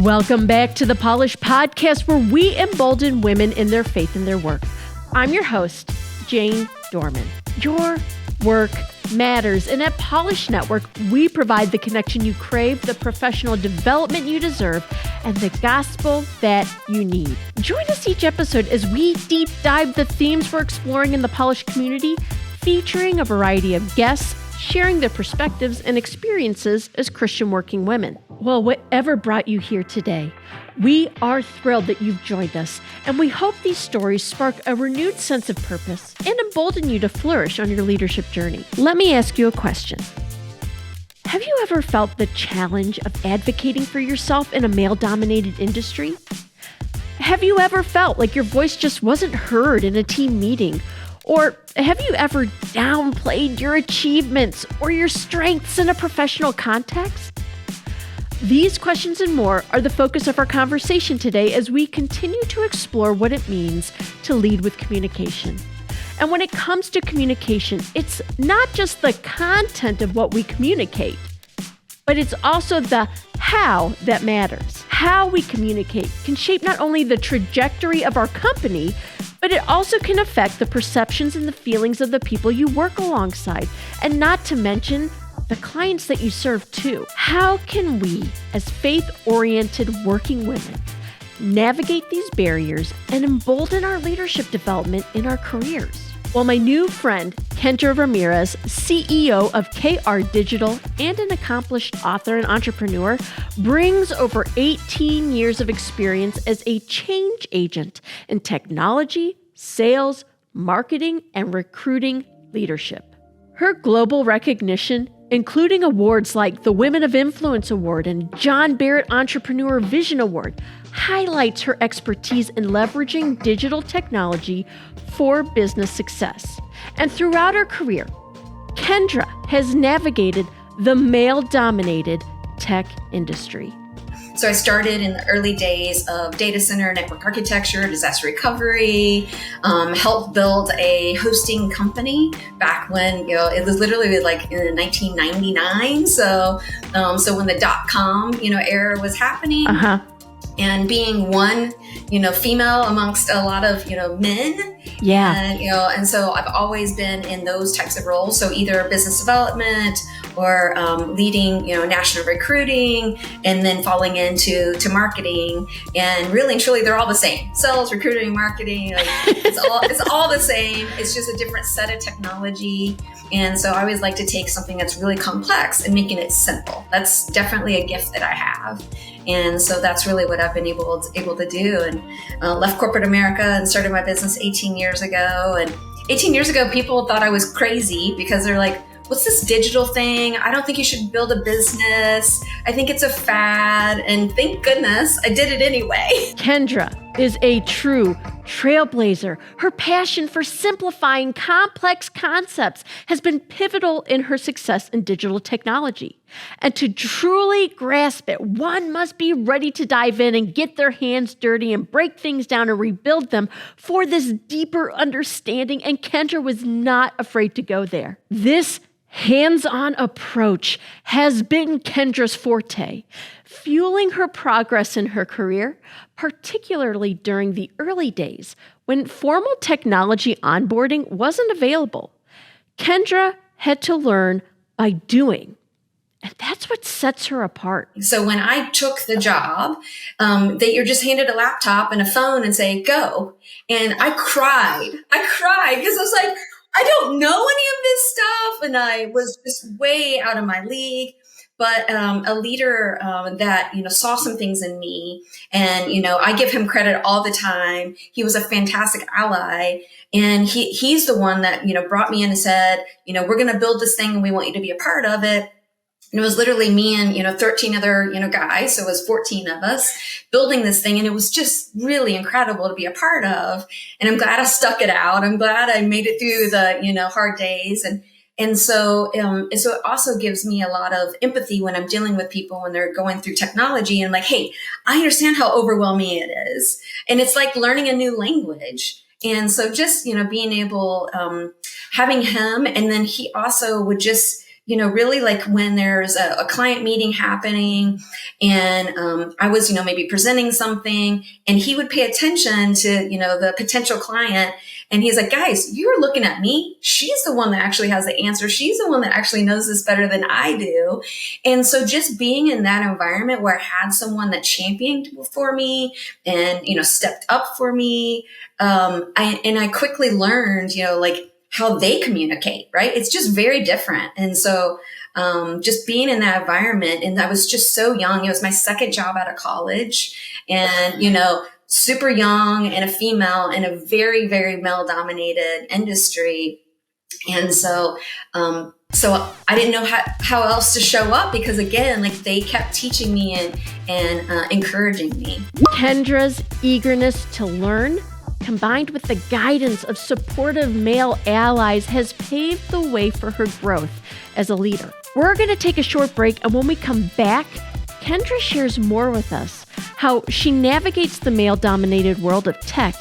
Welcome back to the Polish Podcast, where we embolden women in their faith and their work. I'm your host, Jane Dorman. Your work matters, and at Polish Network, we provide the connection you crave, the professional development you deserve, and the gospel that you need. Join us each episode as we deep dive the themes we're exploring in the Polish community, featuring a variety of guests, sharing their perspectives and experiences as Christian working women. Well, whatever brought you here today, we are thrilled that you've joined us, and we hope these stories spark a renewed sense of purpose and embolden you to flourish on your leadership journey. Let me ask you a question. Have you ever felt the challenge of advocating for yourself in a male-dominated industry? Have you ever felt like your voice just wasn't heard in a team meeting? Or have you ever downplayed your achievements or your strengths in a professional context? These questions and more are the focus of our conversation today as we continue to explore what it means to lead with communication. And when it comes to communication, it's not just the content of what we communicate, but it's also the how that matters. How we communicate can shape not only the trajectory of our company, but it also can affect the perceptions and the feelings of the people you work alongside, and not to mention the clients that you serve too. How can we, as faith-oriented working women, navigate these barriers and embolden our leadership development in our careers? Well, my new friend, Kendra Ramirez, CEO of KR Digital and an accomplished author and entrepreneur, brings over 18 years of experience as a change agent in technology, sales, marketing, and recruiting leadership. Her global recognition, including awards like the Women of Influence Award and John Barrett Entrepreneur Vision Award, highlights her expertise in leveraging digital technology for business success. And throughout her career, Kendra has navigated the male-dominated tech industry. So I started in the early days of data center, network architecture, disaster recovery, helped build a hosting company back when, it was literally like in 1999. So when the .com, era was happening. And being one, female amongst a lot of, men. Yeah. And so I've always been in those types of roles. So either business development or leading, national recruiting, and then falling into marketing. And really and truly, they're all the same. Sales, recruiting, marketing, it's all the same. It's just a different set of technology. And so I always like to take something that's really complex and making it simple. That's definitely a gift that I have. And so that's really what I've been able to do. And left corporate America and started my business 18 years ago. And 18 years ago, people thought I was crazy because they're like, what's this digital thing? I don't think you should build a business. I think it's a fad. And thank goodness I did it anyway. Kendra is a true trailblazer. Her passion for simplifying complex concepts has been pivotal in her success in digital technology. And to truly grasp it, one must be ready to dive in and get their hands dirty and break things down and rebuild them for this deeper understanding. And Kendra was not afraid to go there. This hands-on approach has been Kendra's forte, fueling her progress in her career, particularly during the early days when formal technology onboarding wasn't available. Kendra had to learn by doing, and that's what sets her apart. So when I took the job, that you're just handed a laptop and a phone and say, go. And I cried because I was like, I don't know any of this stuff. And I was just way out of my league. But a leader that, saw some things in me, and, I give him credit all the time. He was a fantastic ally. And he's the one that, brought me in and said, we're going to build this thing and we want you to be a part of it. And it was literally me and, 13 other, guys. So it was 14 of us building this thing. And it was just really incredible to be a part of. And I'm glad I stuck it out. I'm glad I made it through the, hard days. And so it also gives me a lot of empathy when I'm dealing with people when they're going through technology. And I'm like, hey, I understand how overwhelming it is. And it's like learning a new language. And so just, being able, having him, and then he also would just really like when there's a client meeting happening and I was, maybe presenting something and he would pay attention to, the potential client. And he's like, guys, you're looking at me. She's the one that actually has the answer. She's the one that actually knows this better than I do. And so just being in that environment where I had someone that championed for me and, stepped up for me. I quickly learned, like how they communicate, right? It's just very different. And so, just being in that environment, and I was just so young. It was my second job out of college and, super young and a female in a very, very male dominated industry. And so, I didn't know how else to show up because again, like they kept teaching me and encouraging me. Kendra's eagerness to learn, combined with the guidance of supportive male allies, has paved the way for her growth as a leader. We're going to take a short break, and when we come back, Kendra shares more with us how she navigates the male-dominated world of tech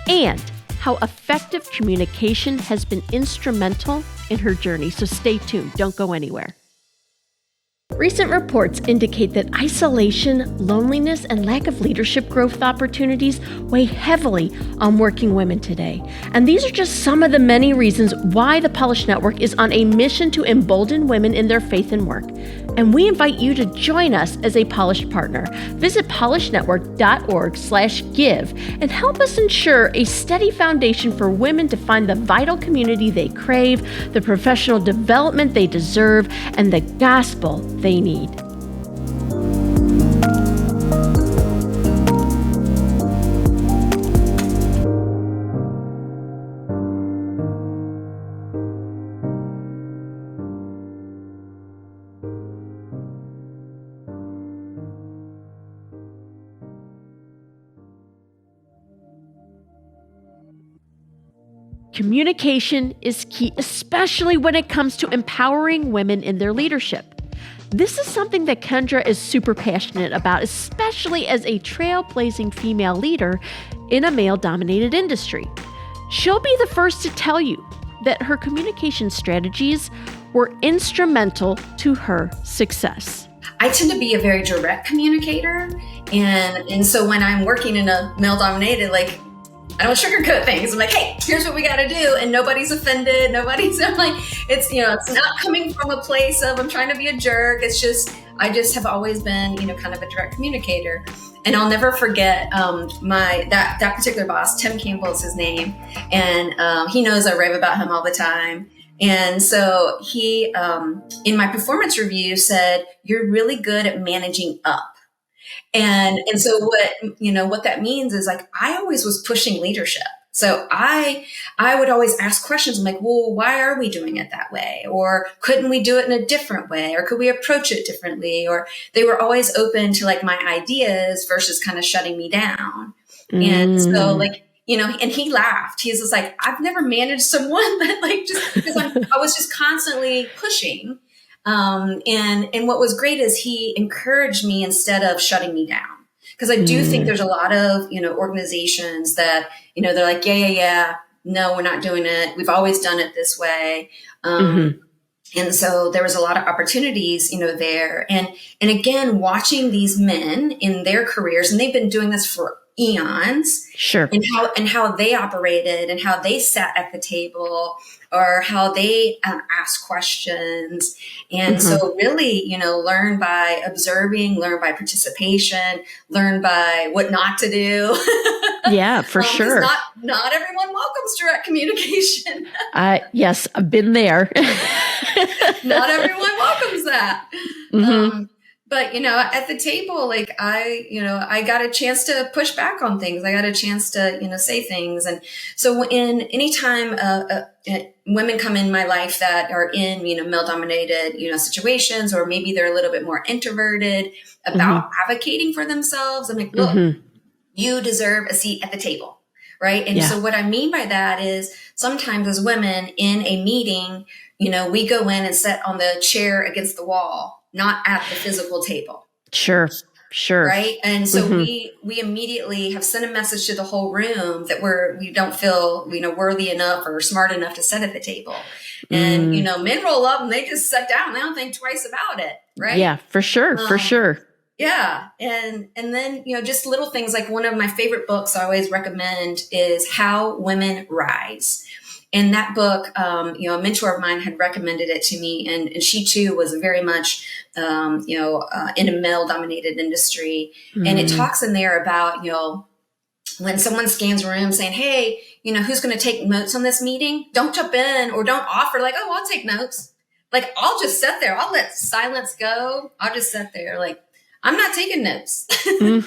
and how effective communication has been instrumental in her journey. So stay tuned. Don't go anywhere. Recent reports indicate that isolation, loneliness, and lack of leadership growth opportunities weigh heavily on working women today. And these are just some of the many reasons why the Polish Network is on a mission to embolden women in their faith and work. And we invite you to join us as a Polish partner. Visit polishnetwork.org/give and help us ensure a steady foundation for women to find the vital community they crave, the professional development they deserve, and the gospel they need. Communication is key, especially when it comes to empowering women in their leadership. This is something that Kendra is super passionate about, especially as a trailblazing female leader in a male-dominated industry. She'll be the first to tell you that her communication strategies were instrumental to her success. I tend to be a very direct communicator. And so when I'm working in a male-dominated, like, I don't sugarcoat things. I'm like, hey, here's what we got to do. And nobody's offended. I'm like, it's not coming from a place of I'm trying to be a jerk. It's just, I just have always been, kind of a direct communicator. And I'll never forget that particular boss, Tim Campbell is his name. And he knows I rave about him all the time. And so he, in my performance review said, you're really good at managing up. And so what that means is like, I always was pushing leadership. So I would always ask questions. I'm like, well, why are we doing it that way? Or couldn't we do it in a different way? Or could we approach it differently? Or they were always open to like my ideas versus kind of shutting me down. And so like, and he laughed. He's just like, I've never managed someone that like, just because I was just constantly pushing. And what was great is he encouraged me instead of shutting me down. Because I do think there's a lot of, organizations that, they're like, yeah, no, we're not doing it. We've always done it this way. And so there was a lot of opportunities, there. And again, watching these men in their careers, and they've been doing this for eons. Sure. And how they operated and how they sat at the table or how they asked questions. And so really, learn by observing, learn by participation, learn by what not to do. Yeah, for sure. Not everyone welcomes direct communication. Yes, I've been there. Not everyone welcomes that. But, at the table, like I got a chance to push back on things. I got a chance to, say things. And so anytime women come in my life that are in, male dominated, situations, or maybe they're a little bit more introverted about advocating for themselves, I'm like, look, you deserve a seat at the table. Right. And so what I mean by that is sometimes as women in a meeting, we go in and sit on the chair against the wall, not at the physical table. Sure. Right. And so we immediately have sent a message to the whole room that we don't feel, worthy enough or smart enough to sit at the table. And, men roll up and they just sit down. They don't think twice about it. Right. Yeah, for sure. For sure. Yeah. And then, just little things like one of my favorite books I always recommend is How Women Rise. And that book, a mentor of mine had recommended it to me, and she too was very much, in a male-dominated industry. And it talks in there about, when someone scans a room saying, hey, who's going to take notes on this meeting? Don't jump in or don't offer like, oh, I'll take notes. Like, I'll just sit there. I'll let silence go. I'll just sit there. Like, I'm not taking notes. Someone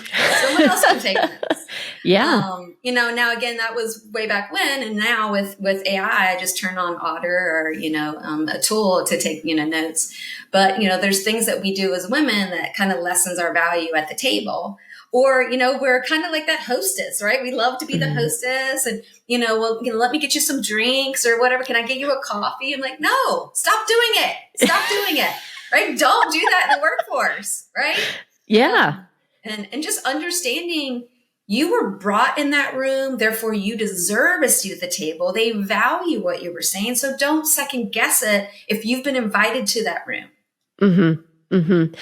else can take notes. Yeah. Now again, that was way back when. And now with AI, I just turn on Otter or, a tool to take, notes. But, there's things that we do as women that kind of lessens our value at the table. Or, we're kind of like that hostess, right? We love to be the hostess and, let me get you some drinks or whatever. Can I get you a coffee? I'm like, no, stop doing it. Stop doing it. Right? Don't do that in the workforce. Right? Yeah. And just understanding you were brought in that room, therefore you deserve a seat at the table. They value what you were saying. So don't second guess it if you've been invited to that room. Mm-hmm. Mm-hmm.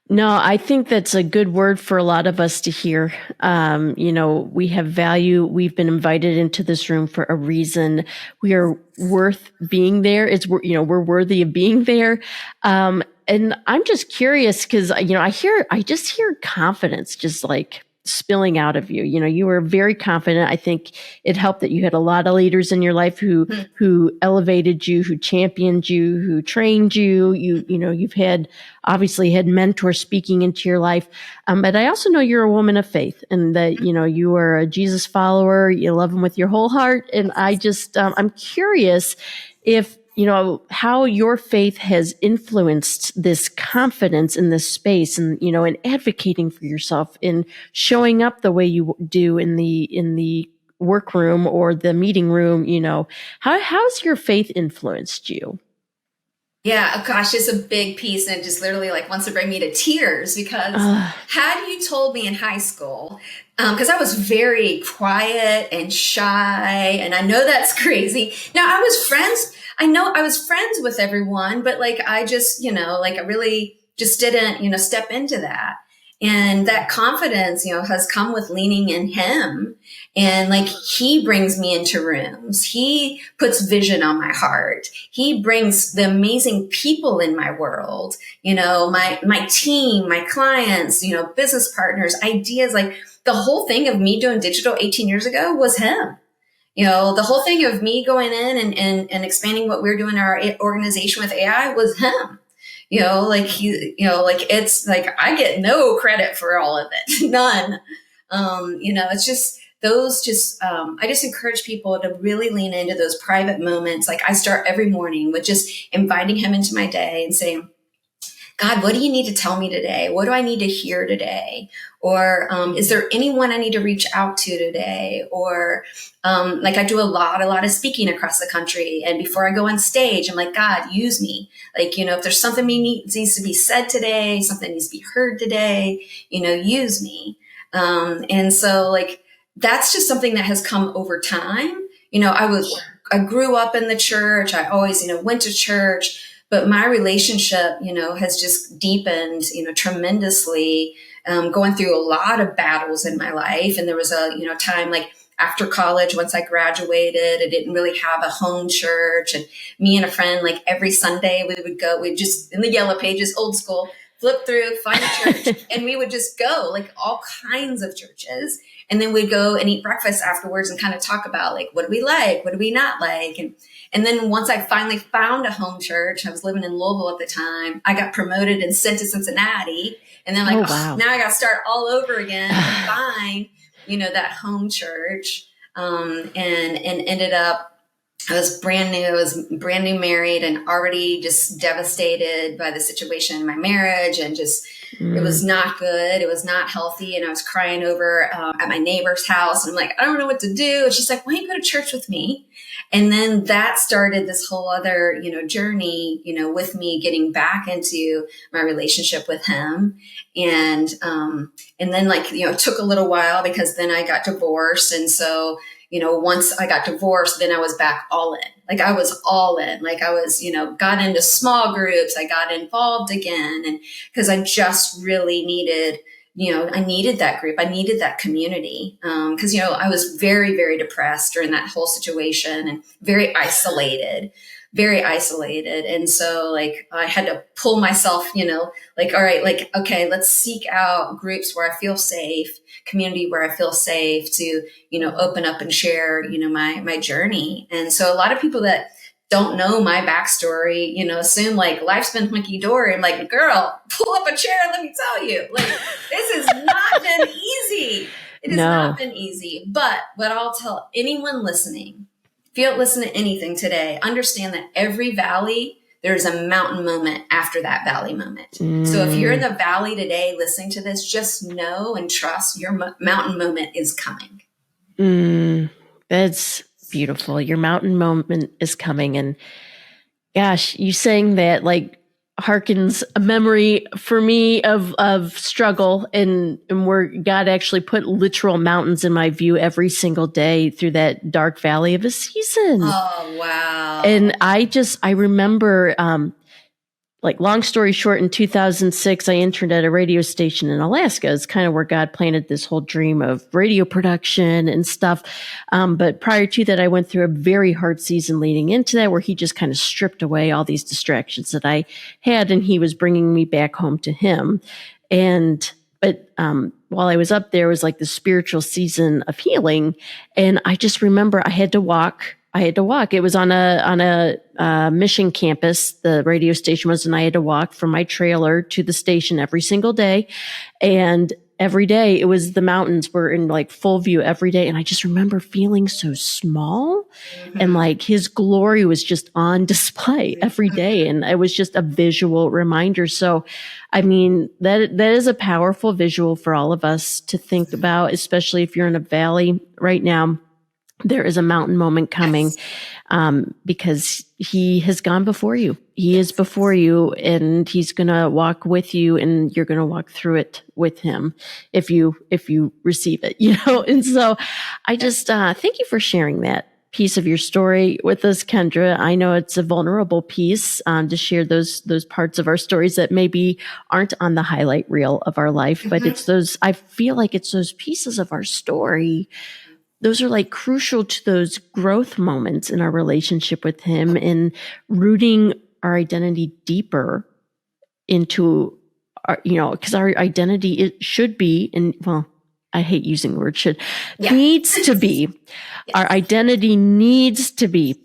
No, I think that's a good word for a lot of us to hear. We have value. We've been invited into this room for a reason. We are worth being there. We're worthy of being there. And I'm just curious because, I just hear confidence just like spilling out of you. You were very confident. I think it helped that you had a lot of leaders in your life who elevated you, who championed you, who trained you. You've obviously had mentors speaking into your life. But I also know you're a woman of faith and that, you are a Jesus follower. You love him with your whole heart. And I just, I'm curious if, how your faith has influenced this confidence in this space and, in advocating for yourself, in showing up the way you do in the workroom or the meeting room, how's your faith influenced you? Yeah, oh gosh, it's a big piece and it just literally like wants to bring me to tears because had you told me in high school, because I was very quiet and shy, and I know that's crazy. Now I was friends with everyone, but like I just, I really just didn't, step into that. And that confidence, has come with leaning in him. And like, he brings me into rooms. He puts vision on my heart. He brings the amazing people in my world, my team, my clients, business partners, ideas. Like the whole thing of me doing digital 18 years ago was him. The whole thing of me going in and expanding what we're doing in our organization with AI was him. It's like, I get no credit for all of it. None. It's just I just encourage people to really lean into those private moments. Like I start every morning with just inviting him into my day and saying, God, what do you need to tell me today? What do I need to hear today? Or is there anyone I need to reach out to today? Or I do a lot of speaking across the country. And before I go on stage, I'm like, God, use me. Like, if there's something needs to be said today, something needs to be heard today, use me. And so like, that's just something that has come over time. I grew up in the church. I always, went to church. But my relationship, has just deepened, tremendously, going through a lot of battles in my life. And there was a, time like after college, once I graduated, I didn't really have a home church. And me and a friend, like every Sunday we'd just in the yellow pages, old school, flip through, find a church. And we would just go like all kinds of churches. And then we'd go and eat breakfast afterwards and kind of talk about like, what do we like? What do we not like? And then once I finally found a home church, I was living in Louisville at the time, I got promoted and sent to Cincinnati. And then now I got to start all over again and find, that home church. And ended up, I was brand new married and already just devastated by the situation in my marriage and just, it was not good. It was not healthy. And I was crying over at my neighbor's house. And I'm like, I don't know what to do. And she's like, why don't you go to church with me? And then that started this whole other, journey, with me getting back into my relationship with him. And then it took a little while because then I got divorced. And so, once I got divorced, then I was back all in. Like I was all in, like I was, got into small groups. I got involved again. And because I just really needed, I needed that group. I needed that community. Cause I was very, very depressed during that whole situation and very isolated. And so like I had to pull myself, like, all right, like, okay, let's seek out groups where I feel safe, community where I feel safe to, open up and share, my journey. And so a lot of people that don't know my backstory, assume like life's been hunky dory and like, girl, pull up a chair and let me tell you, like, this has not been easy. It has not been easy. But what I'll tell anyone listening, if you don't listen to anything today, understand that every valley, there's a mountain moment after that valley moment. So if you're in the valley today listening to this, just know and trust your mountain moment is coming. That's beautiful. Your mountain moment is coming. And gosh, you saying that like harkens a memory for me of struggle and where God actually put literal mountains in my view every single day through that dark valley of a season. Oh, wow. And I remember, like long story short, in 2006, I interned at a radio station in Alaska. It's kind of where God planted this whole dream of radio production and stuff. But prior to that, I went through a very hard season leading into that, where he just kind of stripped away all these distractions that I had, and he was bringing me back home to him. But while I was up there, it was like the spiritual season of healing. And I just remember I had to walk. It was on a mission campus. The radio station was, and I had to walk from my trailer to the station every single day. And every day it was, the mountains were in like full view every day. And I just remember feeling so small, and like his glory was just on display every day. And it was just a visual reminder. So, I mean, that is a powerful visual for all of us to think about, especially if you're in a valley right now. There is a mountain moment coming, because he has gone before you. He is before you, and he's going to walk with you, and you're going to walk through it with him if you receive it, And so I just, thank you for sharing that piece of your story with us, Kendra. I know it's a vulnerable piece, to share those parts of our stories that maybe aren't on the highlight reel of our life, but it's those, I feel like it's those pieces of our story. Those are like crucial to those growth moments in our relationship with him, and rooting our identity deeper into our, because our identity, it should be, and well, I hate using the word should, needs to be, our identity needs to be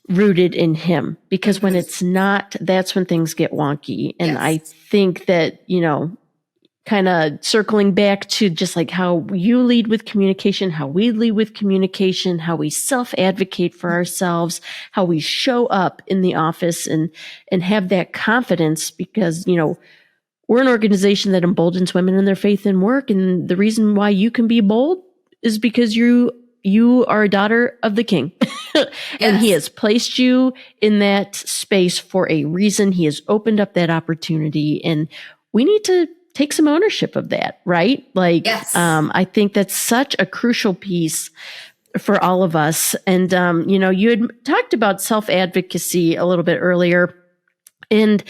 rooted in him, because when it's not, that's when things get wonky. And I think that, kind of circling back to just like how you lead with communication, how we lead with communication, how we self-advocate for ourselves, how we show up in the office and have that confidence, because, we're an organization that emboldens women in their faith and work. And the reason why you can be bold is because you are a daughter of the King. And he has placed you in that space for a reason. He has opened up that opportunity, and we need to take some ownership of that, right? Like, I think that's such a crucial piece for all of us. And, you had talked about self-advocacy a little bit earlier. And,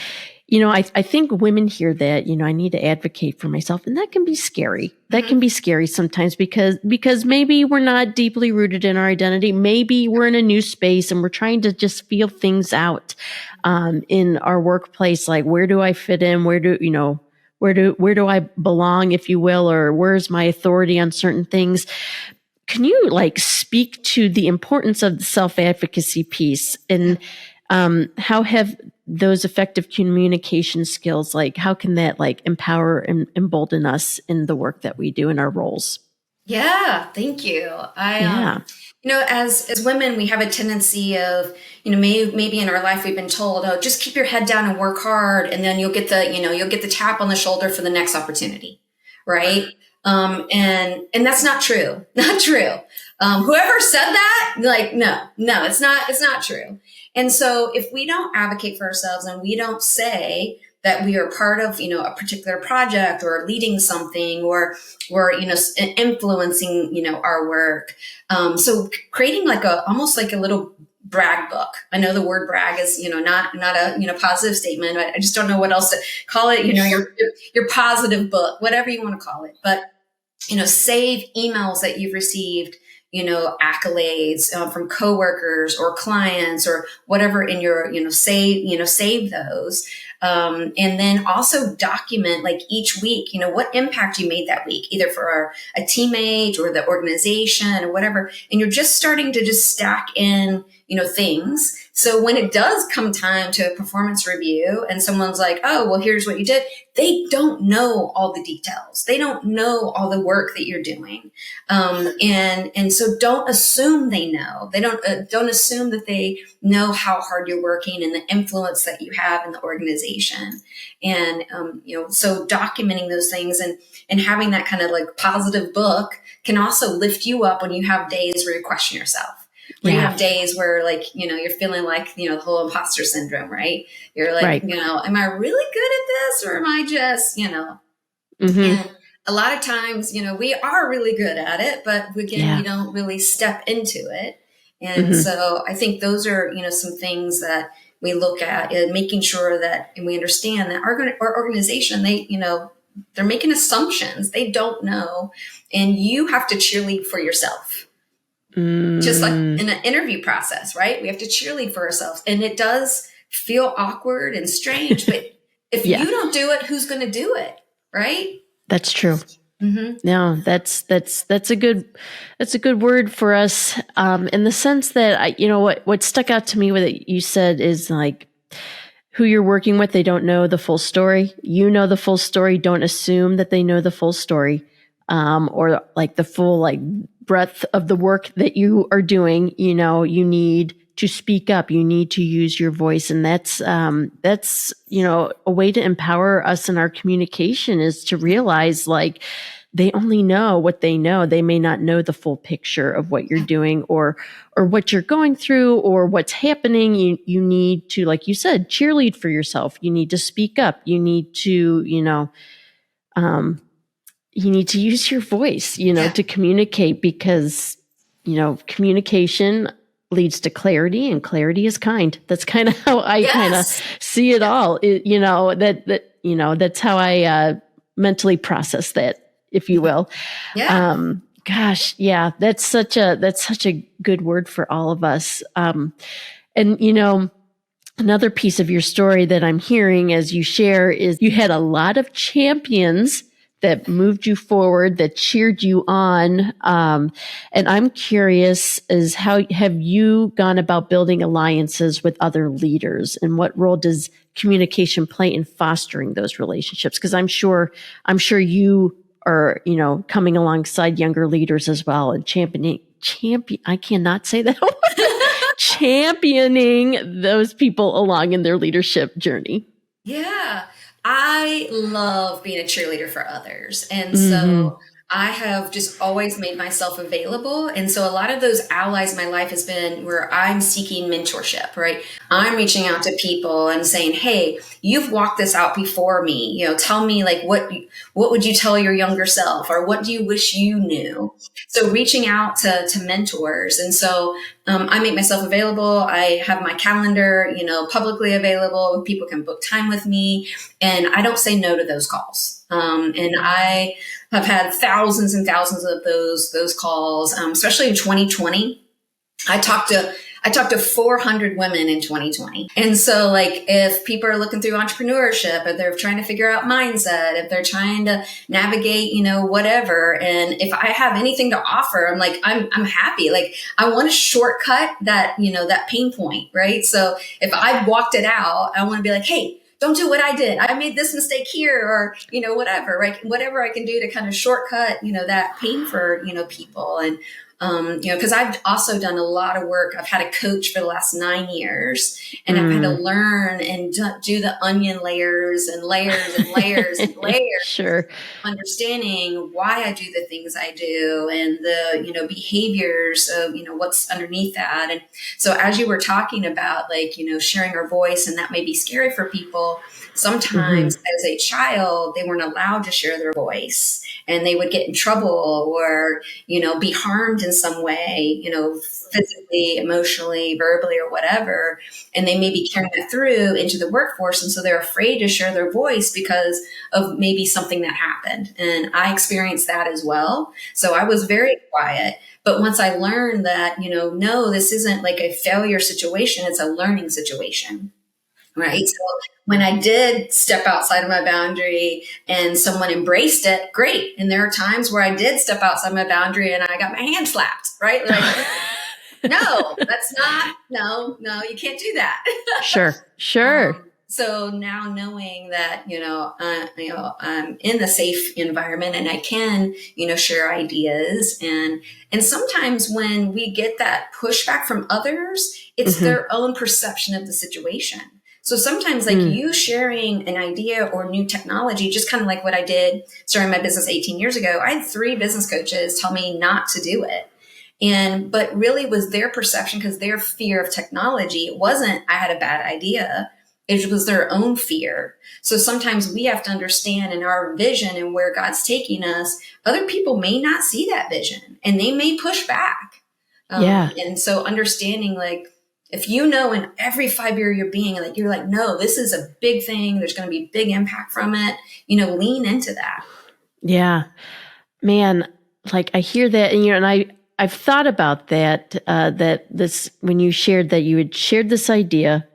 I think women hear that, I need to advocate for myself. And that can be scary. That can be scary sometimes because maybe we're not deeply rooted in our identity. Maybe we're in a new space and we're trying to just feel things out, in our workplace. Like, where do I fit in? Where do I belong, if you will, or where's my authority on certain things? Can you like speak to the importance of the self-advocacy piece, and how have those effective communication skills, like how can that like empower and embolden us in the work that we do in our roles? Yeah, thank you. As women, we have a tendency of, maybe in our life we've been told, oh, just keep your head down and work hard, and then you'll get the tap on the shoulder for the next opportunity, right? And that's not true. Not true. Whoever said that, like, no, it's not true. And so if we don't advocate for ourselves and we don't say that we are part of, a particular project or leading something or, influencing, our work. So creating almost like a little brag book. I know the word brag is, not a, positive statement. I just don't know what else to call it. Your positive book, whatever you want to call it. But, save emails that you've received, accolades from coworkers or clients or whatever in your, save those. And then also document like each week, what impact you made that week, either for a teammate or the organization or whatever. And you're just starting to just stack in, things. So when it does come time to a performance review and someone's like, oh, well, here's what you did. They don't know all the details. They don't know all the work that you're doing. And so don't assume they know. They don't assume that they know how hard you're working and the influence that you have in the organization. And, so documenting those things and having that kind of like positive book can also lift you up when you have days where you question yourself. When you have days where like, you're feeling like, the whole imposter syndrome, right? You're like, am I really good at this or am I just, and a lot of times, we are really good at it, but again, we don't really step into it. And so I think those are, some things that we look at and making sure that, and we understand that our organization, they, they're making assumptions. They don't know. And you have to cheerlead for yourself. Just like in an interview process, right? We have to cheerlead for ourselves. And it does feel awkward and strange, but if you don't do it, who's going to do it? Right? That's true. No, that's a good word for us. In the sense that what stuck out to me with it, you said is like who you're working with, they don't know the full story. You know the full story. Don't assume that they know the full story. Or like the full like breadth of the work that you are doing. You need to speak up. You need to use your voice. And that's a way to empower us in our communication is to realize like they only know what they know. They may not know the full picture of what you're doing or what you're going through or what's happening. You need to, like you said, cheerlead for yourself. You need to speak up. You need to, you need to use your voice, to communicate because, communication leads to clarity and clarity is kind. That's kind of how I kind of see it all. That's how I mentally process that, if you will. Yeah. That's such a good word for all of us. Another piece of your story that I'm hearing as you share is you had a lot of champions that moved you forward, that cheered you on. And I'm curious is how have you gone about building alliances with other leaders and what role does communication play in fostering those relationships? Because I'm sure you are, coming alongside younger leaders as well and I cannot say that championing those people along in their leadership journey. Yeah. I love being a cheerleader for others. And so I have just always made myself available. And so a lot of those allies in my life has been where I'm seeking mentorship, right? I'm reaching out to people and saying, hey, you've walked this out before me. Tell me like, what would you tell your younger self or what do you wish you knew? So reaching out to mentors. And so I make myself available. I have my calendar, publicly available. People can book time with me and I don't say no to those calls. And I have had thousands and thousands of those calls, especially in 2020. I talked to 400 women in 2020. And so like if people are looking through entrepreneurship, if they're trying to figure out mindset, if they're trying to navigate, whatever. And if I have anything to offer, I'm like, I'm happy. Like I want to shortcut that, that pain point, right? So if I've walked it out, I want to be like, hey, don't do what I did. I made this mistake here or, whatever, right? Whatever I can do to kind of shortcut, that pain for, people. And because I've also done a lot of work. I've had a coach for the last 9 years, and I've had to learn and do the onion layers and layers and layers and layers. Sure. Understanding why I do the things I do and the, behaviors of, what's underneath that. And so as you were talking about, like, sharing our voice, and that may be scary for people. Sometimes as a child, they weren't allowed to share their voice, and they would get in trouble or, be harmed in some way, physically, emotionally, verbally, or whatever. And they may be carrying that through into the workforce. And so they're afraid to share their voice because of maybe something that happened. And I experienced that as well. So I was very quiet. But once I learned that, no, this isn't like a failure situation, it's a learning situation. Right. So when I did step outside of my boundary and someone embraced it, great. And there are times where I did step outside my boundary and I got my hand slapped, right? Like, no, that's not, no, you can't do that. Sure. So now knowing that, I'm in a safe environment and I can, share ideas. And sometimes when we get that pushback from others, it's their own perception of the situation. So sometimes like you sharing an idea or new technology, just kind of like what I did starting my business 18 years ago, I had 3 business coaches tell me not to do it. But really was their perception because their fear of technology. It wasn't, I had a bad idea. It was their own fear. So sometimes we have to understand in our vision and where God's taking us, other people may not see that vision and they may push back. And so understanding like, if in every fiber of your being, like you're like, no, this is a big thing. There's going to be big impact from it. Lean into that. Yeah, man. Like I hear that, and I've thought about that. When you shared that you had shared this idea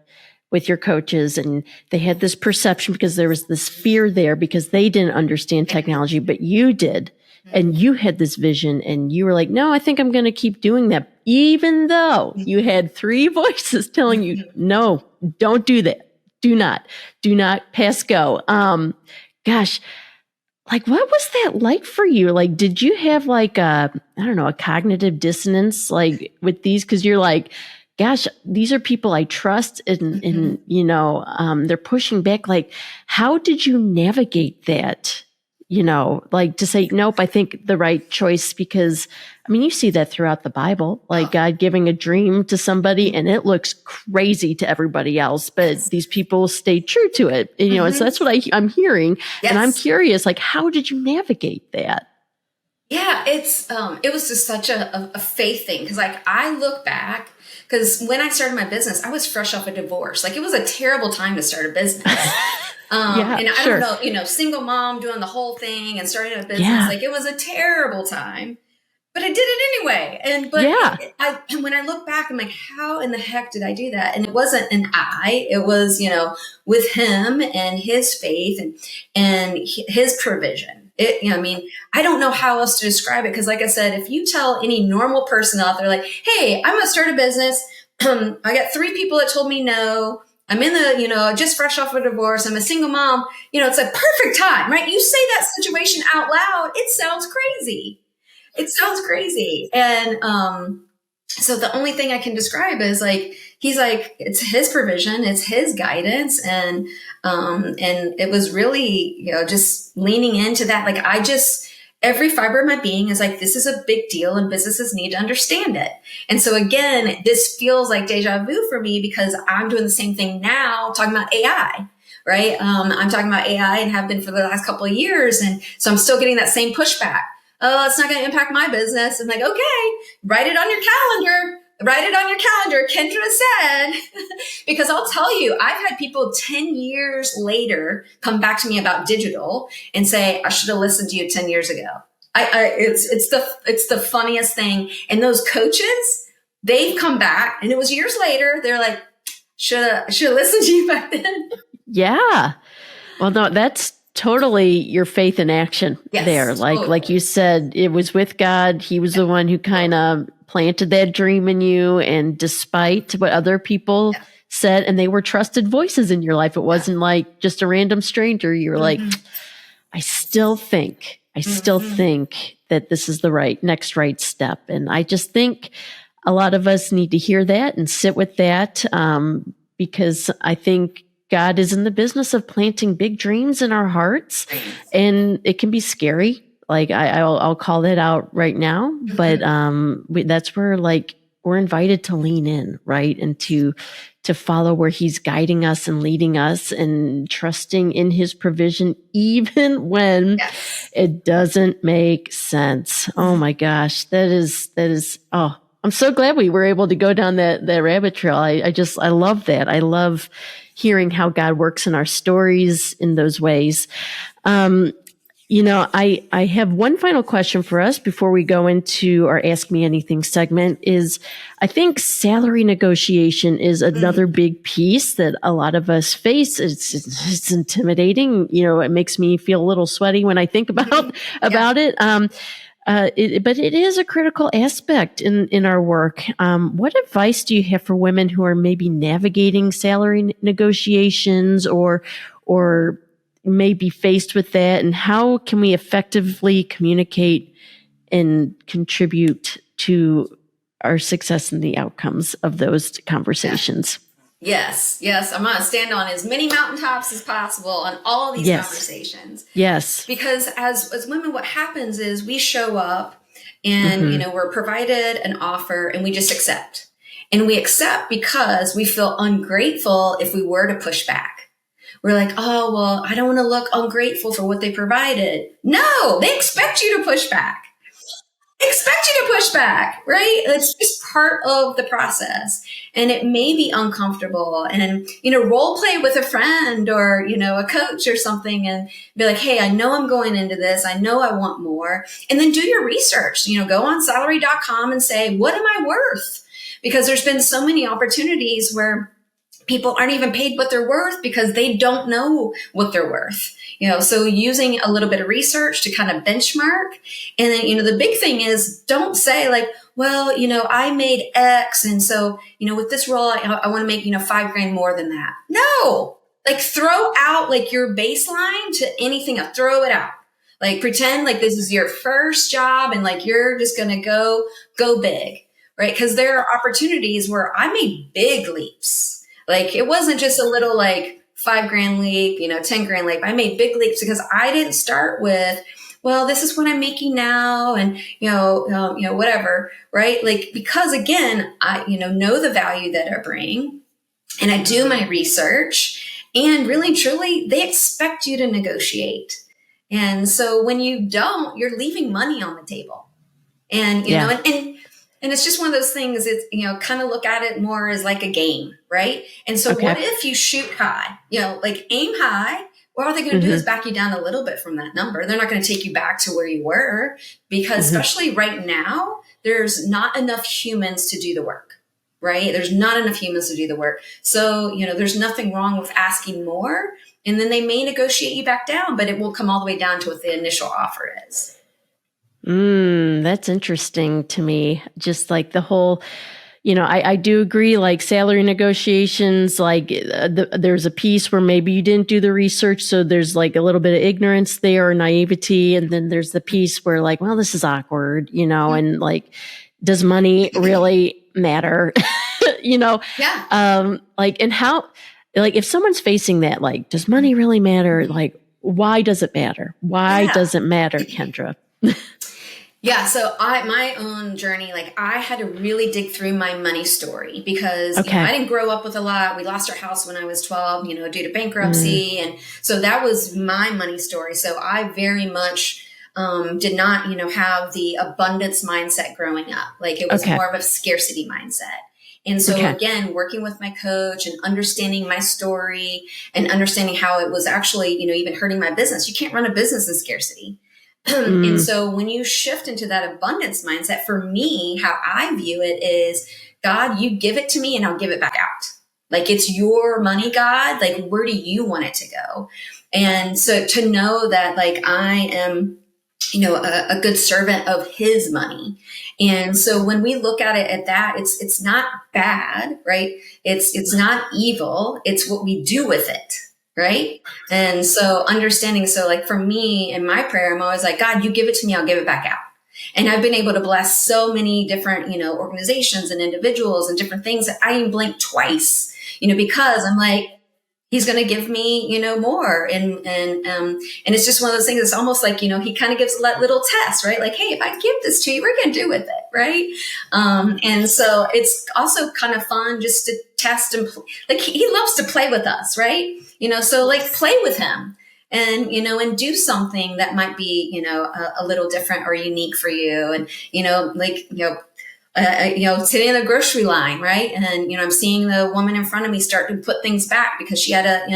with your coaches, and they had this perception because there was this fear there because they didn't understand technology, but you did. And you had this vision and you were like, no, I think I'm going to keep doing that. Even though you had 3 voices telling you, no, don't do that. Do not pass go. Gosh, like, what was that like for you? Like, did you have like a cognitive dissonance, like with these? Cause you're like, gosh, these are people I trust and they're pushing back. Like, how did you navigate that? Like to say, nope, I think the right choice, because you see that throughout the Bible, like God giving a dream to somebody and it looks crazy to everybody else, but these people stay true to it. And so that's what I'm hearing. Yes. And I'm curious, like, how did you navigate that? Yeah, it was just such a faith thing. Cause like I look back, because when I started my business, I was fresh off a divorce. Like it was a terrible time to start a business. And I don't know, single mom doing the whole thing and starting a business, like it was a terrible time, but I did it anyway. And when I look back, I'm like, how in the heck did I do that? And it wasn't it was, with him and his faith and his provision. I don't know how else to describe it. Cause like I said, if you tell any normal person out there, like, hey, I'm going to start a business. I got 3 people that told me no. I'm in the, just fresh off a divorce. I'm a single mom. It's a perfect time, right? You say that situation out loud. It sounds crazy. And, so the only thing I can describe is like, he's like, it's his provision, it's his guidance. And it was really, just leaning into that. Like every fiber of my being is like, this is a big deal and businesses need to understand it. And so again, this feels like deja vu for me because I'm doing the same thing now, talking about AI, right? I'm talking about AI and have been for the last couple of years. And so I'm still getting that same pushback. Oh, it's not going to impact my business. I'm like, okay, write it on your calendar. Kendra said, because I'll tell you, I've had people 10 years later come back to me about digital and say, I should have listened to you 10 years ago. It's the funniest thing. And those coaches, they've come back and it was years later. They're like, should have listened to you back then. Yeah. Well, no, that's totally your faith in action there. Like you said, it was with God. He was the one who kind of planted that dream in you, and despite what other people said, and they were trusted voices in your life. It wasn't like just a random stranger. You were like, I still think I still think that this is the next right step. And I just think a lot of us need to hear that and sit with that, because I think God is in the business of planting big dreams in our hearts, and it can be scary. Like I'll call that out right now, but that's where we're invited to lean in, right, and to follow where He's guiding us and leading us, and trusting in His provision, even when it doesn't make sense. Oh my gosh, that is. Oh, I'm so glad we were able to go down that rabbit trail. I love that. I love hearing how God works in our stories in those ways. I have one final question for us before we go into our Ask Me Anything segment. Is I think salary negotiation is another big piece that a lot of us face. It's intimidating. It makes me feel a little sweaty when I think about it. But it is a critical aspect in our work. What advice do you have for women who are maybe navigating salary negotiations or may be faced with that, and how can we effectively communicate and contribute to our success and the outcomes of those conversations? Yes. I'm going to stand on as many mountaintops as possible on all of these conversations. Yes. Because as women, what happens is we show up and, we're provided an offer and we just accept. And we accept because we feel ungrateful if we were to push back. We're like, oh, well, I don't want to look ungrateful for what they provided. No, they expect you to push back. Right? It's just part of the process. And it may be uncomfortable. And, role play with a friend or, a coach or something and be like, hey, I know I'm going into this. I know I want more. And then do your research, go on salary.com and say, what am I worth? Because there's been so many opportunities where people aren't even paid what they're worth because they don't know what they're worth. So using a little bit of research to kind of benchmark. And then, the big thing is don't say like, well, I made X. And so, with this role, I want to make, $5,000 more than that. No, throw out your baseline to anything else. Throw it out. Pretend like this is your first job and you're just going to go big, right? Because there are opportunities where I made big leaps. It wasn't just a little $5,000 leap, $10,000 leap. I made big leaps because I didn't start with, well, this is what I'm making now. And, whatever, right? Because again, I, know the value that I bring and I do my research and really, truly, they expect you to negotiate. And so when you don't, you're leaving money on the table and, and it's just one of those things, it's, kind of look at it more as like a game, right? And so what if you shoot high, aim high? What all they're going to do is back you down a little bit from that number. They're not going to take you back to where you were because especially right now, there's not enough humans to do the work, right? There's not enough humans to do the work. So, there's nothing wrong with asking more. And then they may negotiate you back down, but it will come all the way down to what the initial offer is. That's interesting to me. Just the whole, I do agree, salary negotiations, there's a piece where maybe you didn't do the research. So there's a little bit of ignorance there or naivety. And then there's the piece where well, this is awkward, and does money really matter? Yeah. And how, if someone's facing that, does money really matter? Why does it matter? Why does it matter, Kendra? Yeah. So my own journey, I had to really dig through my money story because I didn't grow up with a lot. We lost our house when I was 12, due to bankruptcy. And so that was my money story. So I very much did not, have the abundance mindset growing up. It was more of a scarcity mindset. And so again, working with my coach and understanding my story and understanding how it was actually, even hurting my business. You can't run a business in scarcity. And so when you shift into that abundance mindset, for me, how I view it is, God, you give it to me and I'll give it back out. It's your money, God. Where do you want it to go? And so to know that I am, a good servant of his money. And so when we look at it at that, it's not bad, right? It's not evil. It's what we do with it. right? And so understanding, so like for me in my prayer, I'm always like, God, you give it to me, I'll give it back out. And I've been able to bless so many different, organizations and individuals and different things that I didn't blink twice, because I'm like, he's going to give me, more. And it's just one of those things. It's almost like, he kind of gives that little test, right? Like, hey, if I give this to you, we're going to do with it. Right. And so it's also kind of fun just to test and like, he loves to play with us. Right. So like play with him and, and do something that might be, a little different or unique for you. And, sitting in the grocery line, right? And, I'm seeing the woman in front of me start to put things back because she had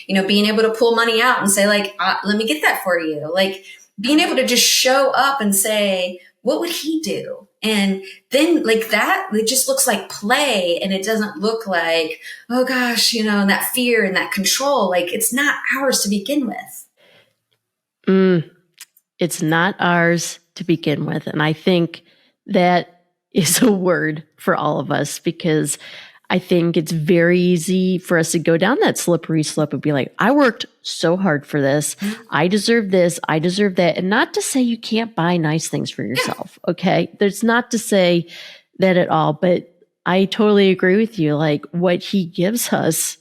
being able to pull money out and say like, let me get that for you. Like being able to just show up and say, what would he do? And then like that, it just looks like play and it doesn't look like, oh gosh, and that fear and that control, like it's not ours to begin with. It's not ours to begin with. And I think that is a word for all of us because I think it's very easy for us to go down that slippery slope and be like, I worked so hard for this. I deserve this. I deserve that. And not to say you can't buy nice things for yourself. Okay. There's not to say that at all, but I totally agree with you. Like what he gives us,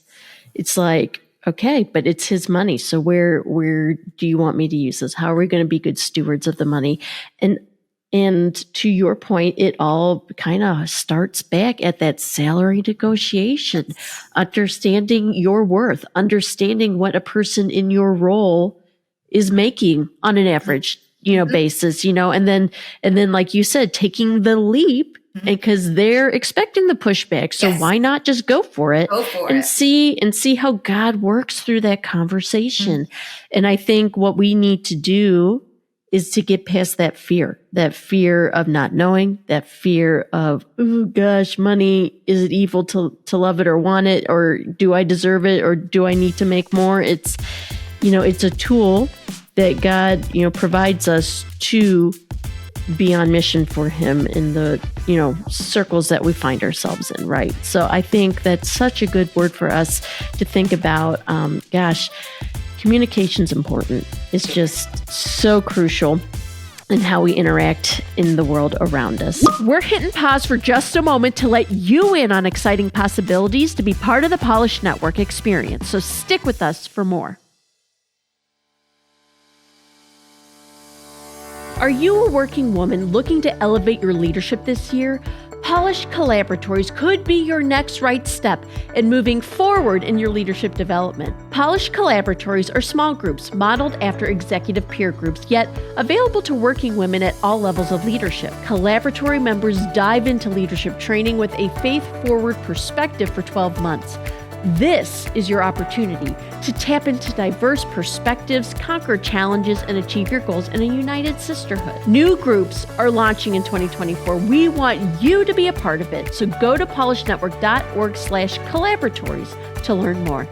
it's like, okay, but it's his money. So where do you want me to use this? How are we going to be good stewards of the money? And to your point, it all kind of starts back at that salary negotiation, understanding your worth, understanding what a person in your role is making on an average, basis, and then like you said, taking the leap because they're expecting the pushback. So why not just go for it and see how God works through that conversation. And I think what we need to do is to get past that fear of not knowing, that fear of, oh gosh, money, is it evil to love it or want it? Or do I deserve it? Or do I need to make more? It's, it's a tool that God, provides us to be on mission for him in the, circles that we find ourselves in. Right. So I think that's such a good word for us to think about. Communication's important. It's just so crucial in how we interact in the world around us. We're hitting pause for just a moment to let you in on exciting possibilities to be part of the Polish Network experience. So stick with us for more. Are you a working woman looking to elevate your leadership this year? Polish Collaboratories could be your next right step in moving forward in your leadership development. Polish Collaboratories are small groups modeled after executive peer groups, yet available to working women at all levels of leadership. Collaboratory members dive into leadership training with a faith-forward perspective for 12 months. This is your opportunity to tap into diverse perspectives, conquer challenges, and achieve your goals in a united sisterhood. New groups are launching in 2024. We want you to be a part of it. So go to polishnetwork.org/collaboratories to learn more.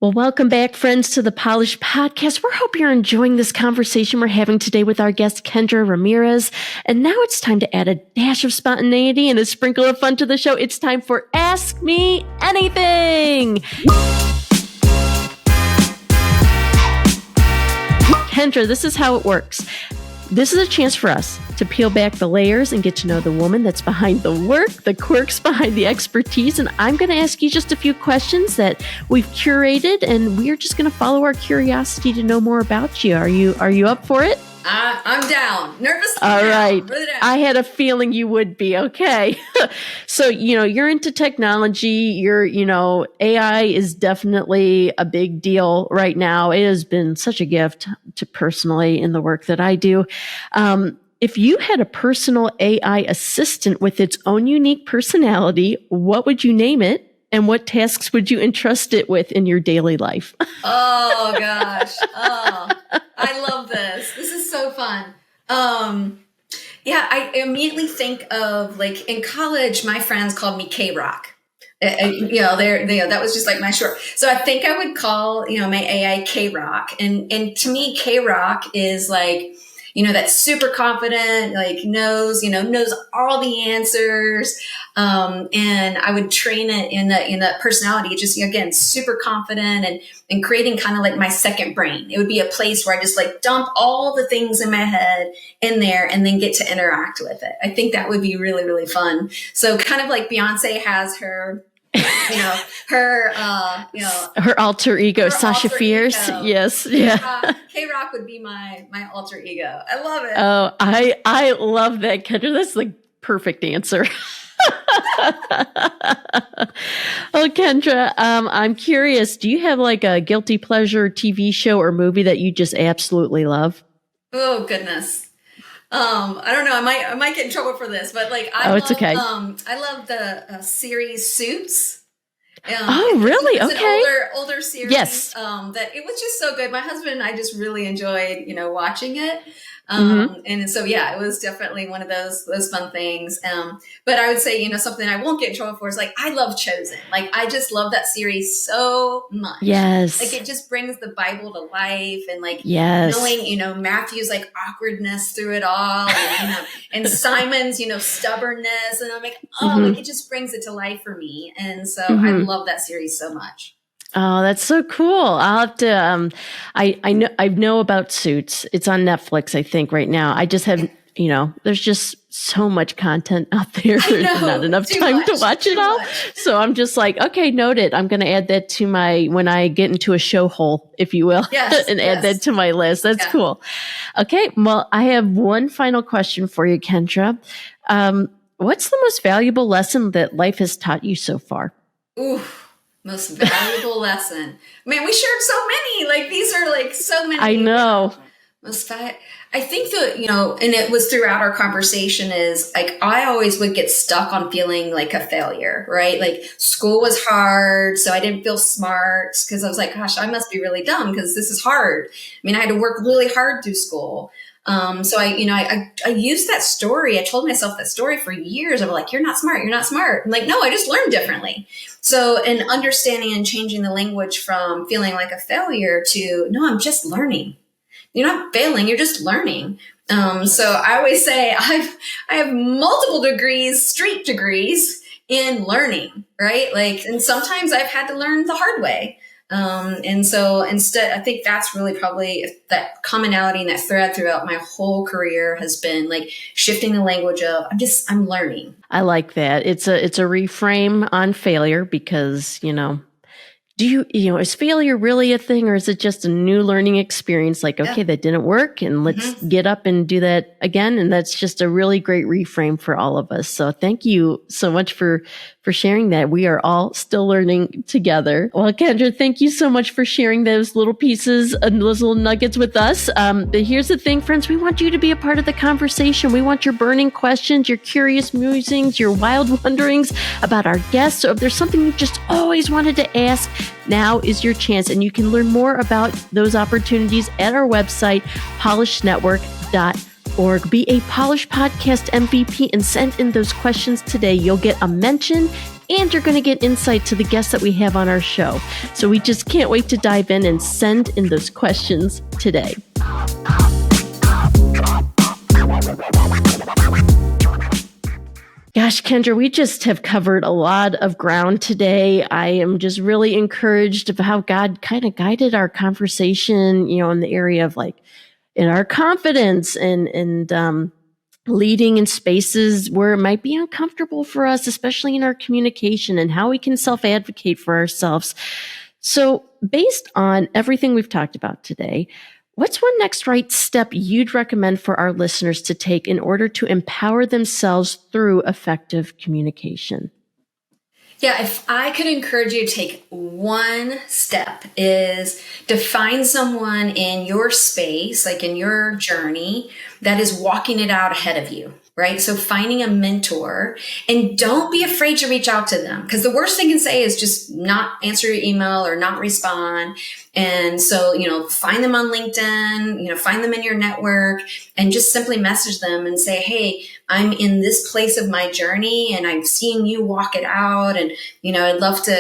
Well, welcome back, friends, to the Polish Podcast. We hope you're enjoying this conversation we're having today with our guest, Kendra Ramirez. And now it's time to add a dash of spontaneity and a sprinkle of fun to the show. It's time for Ask Me Anything. Kendra, this is how it works. This is a chance for us to peel back the layers and get to know the woman that's behind the work, the quirks behind the expertise. And I'm going to ask you just a few questions that we've curated, and we're just going to follow our curiosity to know more about you. Are you up for it? I'm down. Nervous. All right. I had a feeling you would be. Okay. So, you're into technology. AI is definitely a big deal right now. It has been such a gift to personally in the work that I do. If you had a personal AI assistant with its own unique personality, what would you name it? And what tasks would you entrust it with in your daily life? Oh, gosh. Oh, I love this. This is so fun. I immediately think of, like, in college, my friends called me K-Rock. That was just like my short. So I think I would call, my AI K-Rock. And to me, K-Rock is like, that's super confident, like knows all the answers. And I would train it in that personality, just, again, super confident and creating kind of like my second brain. It would be a place where I just like dump all the things in my head in there and then get to interact with it. I think that would be really, really fun. So kind of like Beyonce has her, her alter ego, Sasha Fierce. Ego. Yes. Yeah. K-Rock would be my alter ego. I love it. Oh, I love that, Kendra. That's the perfect answer. Oh, Kendra, I'm curious. Do you have like a guilty pleasure TV show or movie that you just absolutely love? Oh, goodness. I don't know. I might get in trouble for this, but like, it's okay. I love the series Suits. Really? It's okay. An older series. Yes. That it was just so good. My husband and I just really enjoyed, watching it. And so, yeah, it was definitely one of those fun things. But I would say, something I won't get in trouble for is like, I love Chosen. Like, I just love that series so much. Yes. Like, it just brings the Bible to life and like knowing, Matthew's like awkwardness through it all and, and Simon's, stubbornness. And I'm like, like it just brings it to life for me. And so I love that series so much. Oh, that's so cool. I'll have to, I know about Suits. It's on Netflix, I think, right now. I just have, there's just so much content out there. There's not enough time to watch it all. So I'm just like, okay, noted. I'm going to add that to when I get into a show hole, if you will, and add that to my list. That's cool. Okay. Well, I have one final question for you, Kendra. What's the most valuable lesson that life has taught you so far? Ooh. Most valuable lesson. Man, we shared so many. Like these are like so many. I know. I think that, and it was throughout our conversation is like, I always would get stuck on feeling like a failure, right? Like school was hard. So I didn't feel smart because I was like, gosh, I must be really dumb because this is hard. I mean, I had to work really hard through school. So I used that story. I told myself that story for years of like, you're not smart. You're not smart. I'm like, no, I just learned differently. So in understanding and changing the language from feeling like a failure to, no, I'm just learning. You're not failing. You're just learning. So I always say I have multiple degrees, street degrees in learning, right? Like, and sometimes I've had to learn the hard way. And so instead, I think that's really probably that commonality and that thread throughout my whole career has been like shifting the language of I'm learning. I like that. It's a reframe on failure because, is failure really a thing or is it just a new learning experience? Like, okay, that didn't work and let's get up and do that again. And that's just a really great reframe for all of us. So thank you so much for sharing that. We are all still learning together. Well, Kendra, thank you so much for sharing those little pieces and those little nuggets with us. But here's the thing, friends, we want you to be a part of the conversation. We want your burning questions, your curious musings, your wild wonderings about our guests. So if there's something you just always wanted to ask, now is your chance. And you can learn more about those opportunities at our website, polishednetwork.org. Be a Polish Podcast MVP and send in those questions today. You'll get a mention and you're going to get insight to the guests that we have on our show. So we just can't wait to dive in and send in those questions today. Gosh, Kendra, we just have covered a lot of ground today. I am just really encouraged of how God kind of guided our conversation, in the area of like in our confidence and leading in spaces where it might be uncomfortable for us, especially in our communication and how we can self-advocate for ourselves. So based on everything we've talked about today, what's one next right step you'd recommend for our listeners to take in order to empower themselves through effective communication? Yeah, if I could encourage you to take one step is to find someone in your space, like in your journey, that is walking it out ahead of you, right? So finding a mentor, and don't be afraid to reach out to them, because the worst thing you can say is just not answer your email or not respond. And so, find them on LinkedIn, find them in your network, and just simply message them and say, hey, I'm in this place of my journey and I'm seeing you walk it out. And, I'd love to,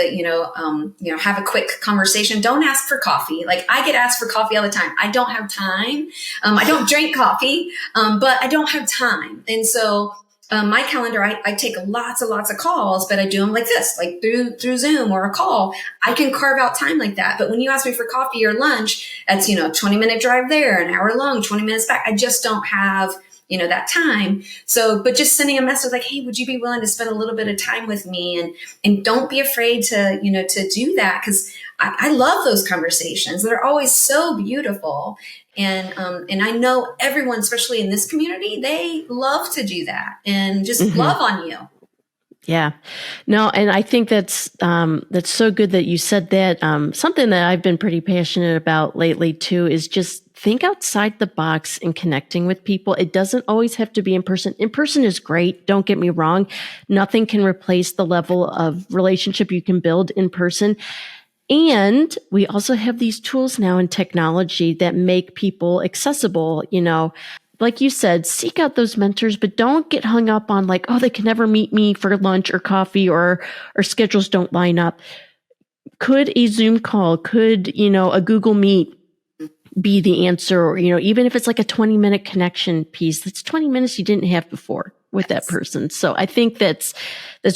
have a quick conversation. Don't ask for coffee. Like, I get asked for coffee all the time. I don't have time. I don't drink coffee, but I don't have time. And so my calendar, I take lots and lots of calls, but I do them like this, like through Zoom or a call. I can carve out time like that. But when you ask me for coffee or lunch, that's, 20-minute drive there, an hour long, 20 minutes back. I just don't have, that time. So, but just sending a message like, hey, would you be willing to spend a little bit of time with me? And don't be afraid to, to do that. Cause I love those conversations. They're always so beautiful. And I know everyone, especially in this community, they love to do that and just love on you. Yeah, no, and I think that's so good that you said that. Something that I've been pretty passionate about lately too is just think outside the box and connecting with people. It doesn't always have to be in person. In person is great. Don't get me wrong. Nothing can replace the level of relationship you can build in person. And we also have these tools now in technology that make people accessible, Like you said, seek out those mentors, but don't get hung up on like, oh, they can never meet me for lunch or coffee or schedules don't line up. Could a Zoom call, could, a Google Meet be the answer? Or, even if it's like a 20-minute connection piece, that's 20 minutes you didn't have before with that person. So I think that's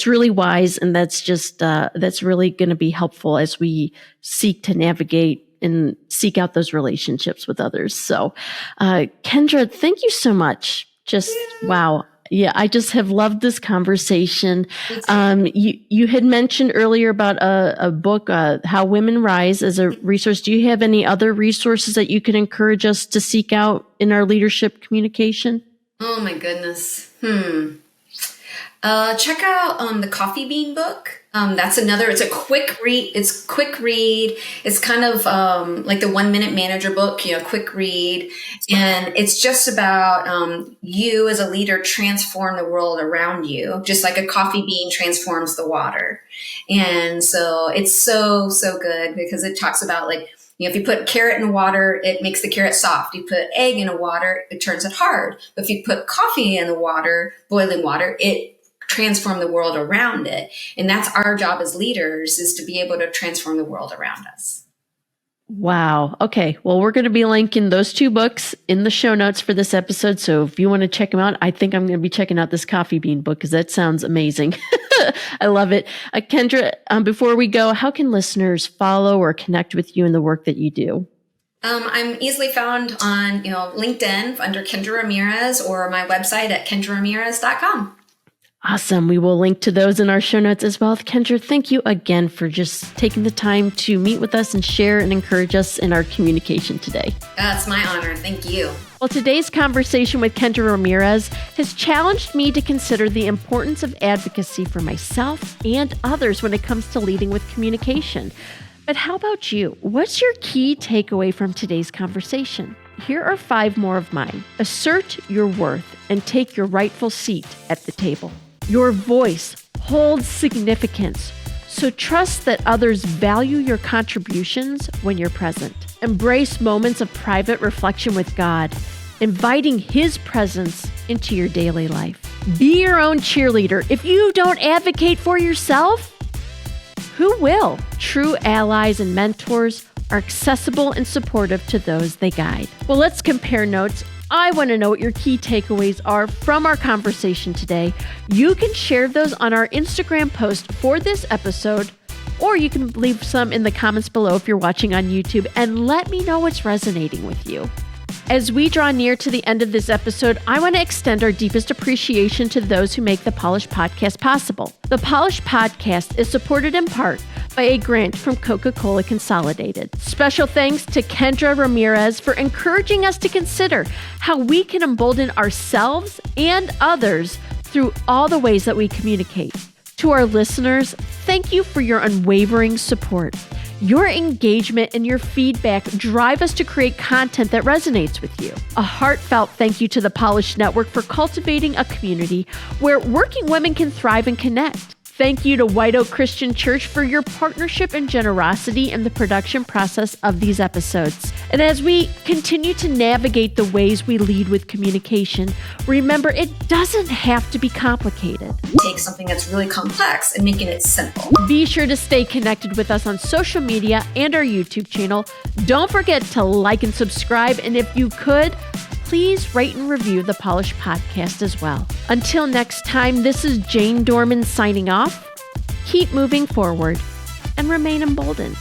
really wise. And that's just, that's really going to be helpful as we seek to navigate and seek out those relationships with others. So, Kendra, thank you so much. Wow. Yeah, I just have loved this conversation. You had mentioned earlier about a book, How Women Rise, as a resource. Do you have any other resources that you can encourage us to seek out in our leadership communication? Oh my goodness. Check out the Coffee Bean book. That's another, it's a quick read. It's kind of like the 1-Minute Manager book, quick read. And it's just about you as a leader transform the world around you, just like a coffee bean transforms the water. And so it's so, so good because it talks about like, if you put carrot in water, it makes the carrot soft. You put egg in the water, it turns it hard. But if you put coffee in the water, boiling water, it transform the world around it. And that's our job as leaders, is to be able to transform the world around us. Wow. Okay. Well, we're going to be linking those two books in the show notes for this episode. So if you want to check them out, I think I'm going to be checking out this Coffee Bean book because that sounds amazing. I love it. Kendra, before we go, how can listeners follow or connect with you in the work that you do? I'm easily found on, LinkedIn under Kendra Ramirez, or my website at kendraramirez.com. Awesome. We will link to those in our show notes as well. Kendra, thank you again for just taking the time to meet with us and share and encourage us in our communication today. That's my honor. Thank you. Well, today's conversation with Kendra Ramirez has challenged me to consider the importance of advocacy for myself and others when it comes to leading with communication. But how about you? What's your key takeaway from today's conversation? Here are 5 more of mine. Assert your worth and take your rightful seat at the table. Your voice holds significance, so trust that others value your contributions when you're present. Embrace moments of private reflection with God, inviting His presence into your daily life. Be your own cheerleader. If you don't advocate for yourself, who will? True allies and mentors are accessible and supportive to those they guide. Well, let's compare notes. I want to know what your key takeaways are from our conversation today. You can share those on our Instagram post for this episode, or you can leave some in the comments below if you're watching on YouTube, and let me know what's resonating with you. As we draw near to the end of this episode, I want to extend our deepest appreciation to those who make the Polish Podcast possible. The Polish Podcast is supported in part by a grant from Coca-Cola Consolidated. Special thanks to Kendra Ramirez for encouraging us to consider how we can embolden ourselves and others through all the ways that we communicate. To our listeners, thank you for your unwavering support. Your engagement and your feedback drive us to create content that resonates with you. A heartfelt thank you to the Polished Network for cultivating a community where working women can thrive and connect. Thank you to White Oak Christian Church for your partnership and generosity in the production process of these episodes. And as we continue to navigate the ways we lead with communication, remember it doesn't have to be complicated. Take something that's really complex and making it simple. Be sure to stay connected with us on social media and our YouTube channel. Don't forget to like and subscribe. And if you could, please rate and review the Polished Podcast as well. Until next time, this is Jane Dorman signing off. Keep moving forward and remain emboldened.